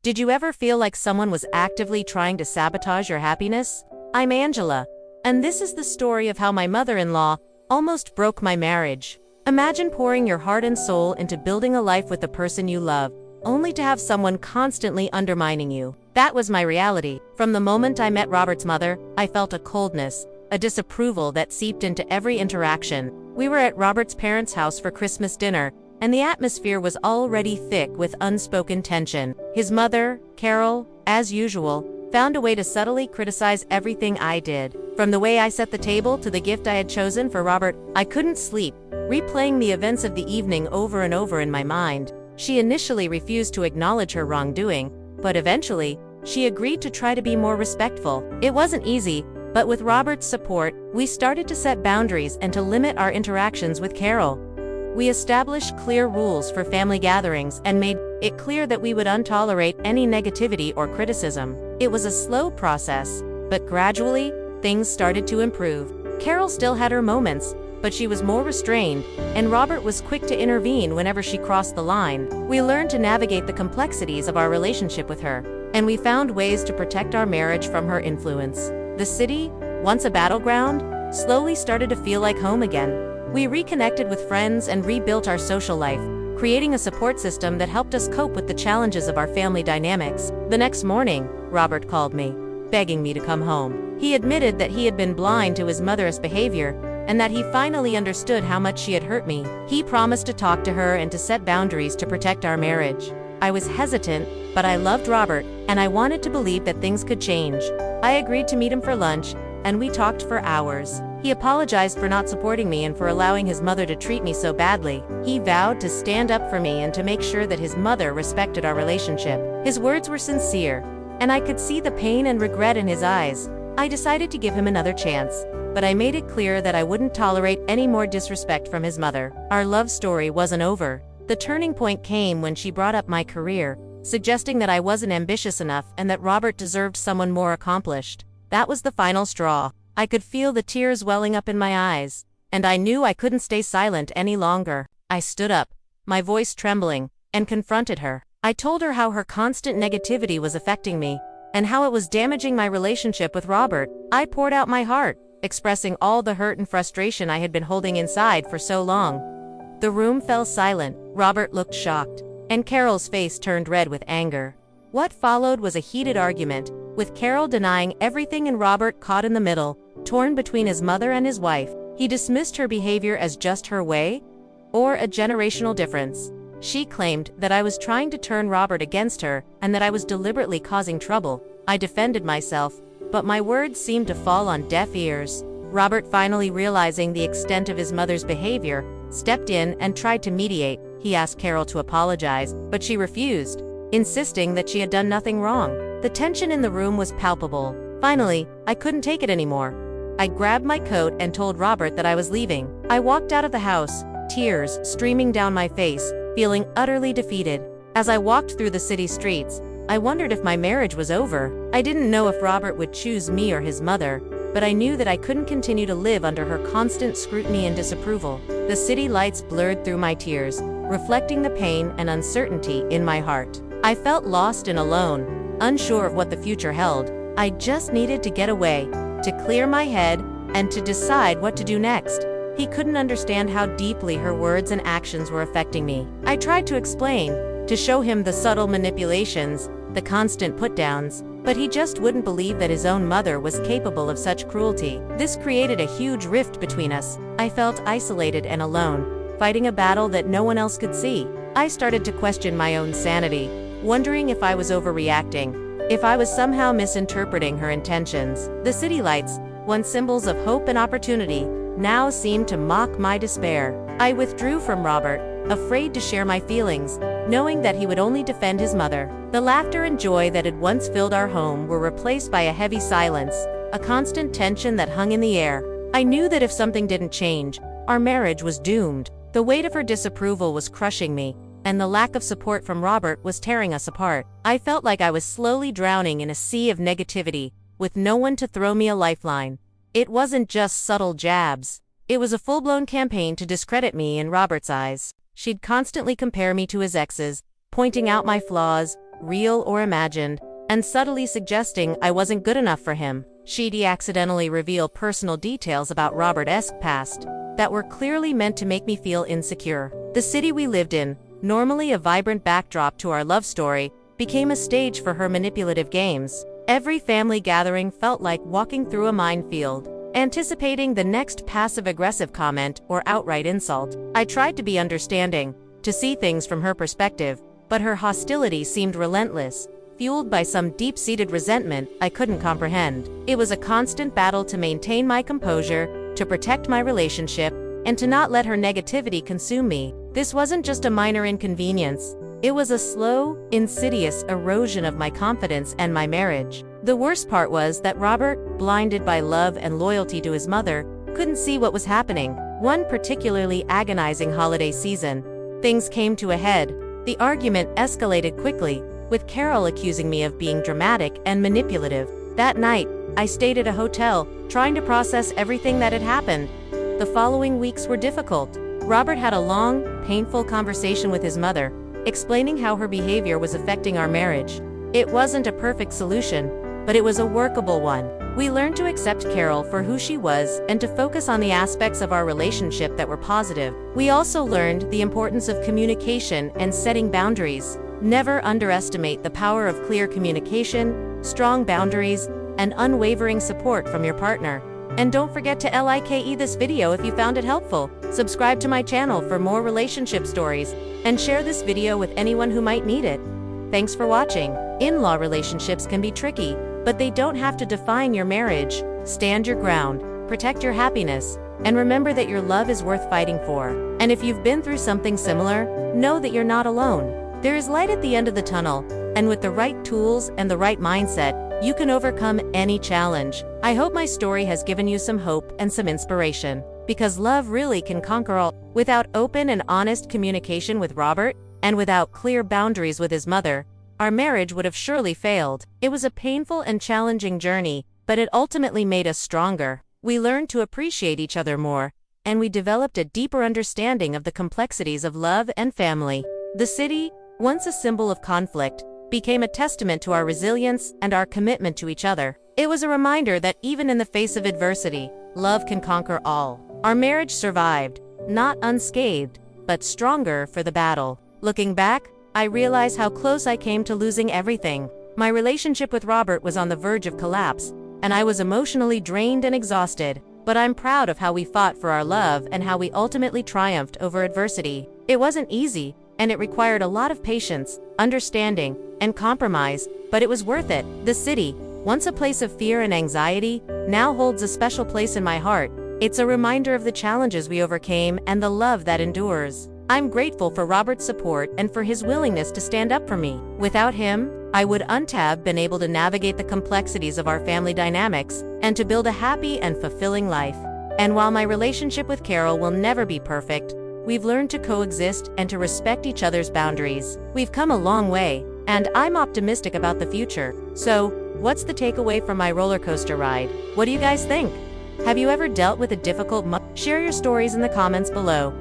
Did you ever feel like someone was actively trying to sabotage your happiness? I'm Angela, and this is the story of how my mother-in-law almost broke my marriage. Imagine pouring your heart and soul into building a life with the person you love, only to have someone constantly undermining you. That was my reality. From the moment I met Robert's mother, I felt a coldness, a disapproval that seeped into every interaction. We were at Robert's parents' house for Christmas dinner, and the atmosphere was already thick with unspoken tension. His mother, Carol, as usual, found a way to subtly criticize everything I did. From the way I set the table to the gift I had chosen for Robert, I couldn't sleep, replaying the events of the evening over and over in my mind. She initially refused to acknowledge her wrongdoing, but eventually, she agreed to try to be more respectful. It wasn't easy, but with Robert's support, we started to set boundaries and to limit our interactions with Carol. We established clear rules for family gatherings and made it clear that we would untolerate any negativity or criticism. It was a slow process, but gradually, things started to improve. Carol still had her moments, but she was more restrained, and Robert was quick to intervene whenever she crossed the line. We learned to navigate the complexities of our relationship with her, and we found ways to protect our marriage from her influence. The city, once a battleground, slowly started to feel like home again. We reconnected with friends and rebuilt our social life, creating a support system that helped us cope with the challenges of our family dynamics. The next morning, Robert called me, begging me to come home. He admitted that he had been blind to his mother's behavior, and that he finally understood how much she had hurt me. He promised to talk to her and to set boundaries to protect our marriage. I was hesitant, but I loved Robert, and I wanted to believe that things could change. I agreed to meet him for lunch, and we talked for hours. He apologized for not supporting me and for allowing his mother to treat me so badly. He vowed to stand up for me and to make sure that his mother respected our relationship. His words were sincere, and I could see the pain and regret in his eyes. I decided to give him another chance, but I made it clear that I wouldn't tolerate any more disrespect from his mother. Our love story wasn't over. The turning point came when she brought up my career, suggesting that I wasn't ambitious enough and that Robert deserved someone more accomplished. That was the final straw. I could feel the tears welling up in my eyes, and I knew I couldn't stay silent any longer. I stood up, my voice trembling, and confronted her. I told her how her constant negativity was affecting me, and how it was damaging my relationship with Robert. I poured out my heart, expressing all the hurt and frustration I had been holding inside for so long. The room fell silent. Robert looked shocked, and Carol's face turned red with anger. What followed was a heated argument, with Carol denying everything and Robert caught in the middle, torn between his mother and his wife. He dismissed her behavior as just her way, or a generational difference. She claimed that I was trying to turn Robert against her and that I was deliberately causing trouble. I defended myself, but my words seemed to fall on deaf ears. Robert, finally realizing the extent of his mother's behavior, stepped in and tried to mediate. He asked Carol to apologize, but she refused, insisting that she had done nothing wrong. The tension in the room was palpable. Finally, I couldn't take it anymore. I grabbed my coat and told Robert that I was leaving. I walked out of the house, tears streaming down my face, feeling utterly defeated. As I walked through the city streets, I wondered if my marriage was over. I didn't know if Robert would choose me or his mother, but I knew that I couldn't continue to live under her constant scrutiny and disapproval. The city lights blurred through my tears, reflecting the pain and uncertainty in my heart. I felt lost and alone, unsure of what the future held. I just needed to get away, to clear my head, and to decide what to do next. He couldn't understand how deeply her words and actions were affecting me. I tried to explain, to show him the subtle manipulations, the constant put-downs, but he just wouldn't believe that his own mother was capable of such cruelty. This created a huge rift between us. I felt isolated and alone, fighting a battle that no one else could see. I started to question my own sanity, wondering if I was overreacting, if I was somehow misinterpreting her intentions. The city lights, once symbols of hope and opportunity, now seemed to mock my despair. I withdrew from Robert, afraid to share my feelings, knowing that he would only defend his mother. The laughter and joy that had once filled our home were replaced by a heavy silence, a constant tension that hung in the air. I knew that if something didn't change, our marriage was doomed. The weight of her disapproval was crushing me, and the lack of support from Robert was tearing us apart. I felt like I was slowly drowning in a sea of negativity, with no one to throw me a lifeline. It wasn't just subtle jabs. It was a full-blown campaign to discredit me in Robert's eyes. She'd constantly compare me to his exes, pointing out my flaws, real or imagined, and subtly suggesting I wasn't good enough for him. She'd accidentally reveal personal details about Robert's past that were clearly meant to make me feel insecure. The city we lived in, normally a vibrant backdrop to our love story, became a stage for her manipulative games. Every family gathering felt like walking through a minefield, anticipating the next passive-aggressive comment or outright insult. I tried to be understanding, to see things from her perspective, but her hostility seemed relentless, fueled by some deep-seated resentment I couldn't comprehend. It was a constant battle to maintain my composure, to protect my relationship, and to not let her negativity consume me. This wasn't just a minor inconvenience. It was a slow, insidious erosion of my confidence and my marriage. The worst part was that Robert, blinded by love and loyalty to his mother, couldn't see what was happening. One particularly agonizing holiday season, things came to a head. The argument escalated quickly, with Carol accusing me of being dramatic and manipulative. That night, I stayed at a hotel, trying to process everything that had happened. The following weeks were difficult. Robert had a long, painful conversation with his mother, explaining how her behavior was affecting our marriage. It wasn't a perfect solution, but it was a workable one. We learned to accept Carol for who she was and to focus on the aspects of our relationship that were positive. We also learned the importance of communication and setting boundaries. Never underestimate the power of clear communication, strong boundaries, and unwavering support from your partner. And don't forget to like this video if you found it helpful. Subscribe to my channel for more relationship stories, and share this video with anyone who might need it. Thanks for watching. In-law relationships can be tricky, but they don't have to define your marriage. Stand your ground, protect your happiness, and remember that your love is worth fighting for. And if you've been through something similar, know that you're not alone. There is light at the end of the tunnel, and with the right tools and the right mindset, you can overcome any challenge. I hope my story has given you some hope and some inspiration, because love really can conquer all. Without open and honest communication with Robert, and without clear boundaries with his mother, our marriage would have surely failed. It was a painful and challenging journey, but it ultimately made us stronger. We learned to appreciate each other more, and we developed a deeper understanding of the complexities of love and family. The city, once a symbol of conflict, became a testament to our resilience and our commitment to each other. It was a reminder that even in the face of adversity, love can conquer all. Our marriage survived, not unscathed, but stronger for the battle. Looking back, I realize how close I came to losing everything. My relationship with Robert was on the verge of collapse, and I was emotionally drained and exhausted. But I'm proud of how we fought for our love and how we ultimately triumphed over adversity. It wasn't easy, and it required a lot of patience, understanding, and compromise, but it was worth it. The city, once a place of fear and anxiety, now holds a special place in my heart. It's a reminder of the challenges we overcame and the love that endures. I'm grateful for Robert's support and for his willingness to stand up for me. Without him, I wouldn't have been able to navigate the complexities of our family dynamics and to build a happy and fulfilling life. And while my relationship with Carol will never be perfect, we've learned to coexist and to respect each other's boundaries. We've come a long way, and I'm optimistic about the future. So, what's the takeaway from my roller coaster ride? What do you guys think? Have you ever dealt with a difficult month? Share your stories in the comments below.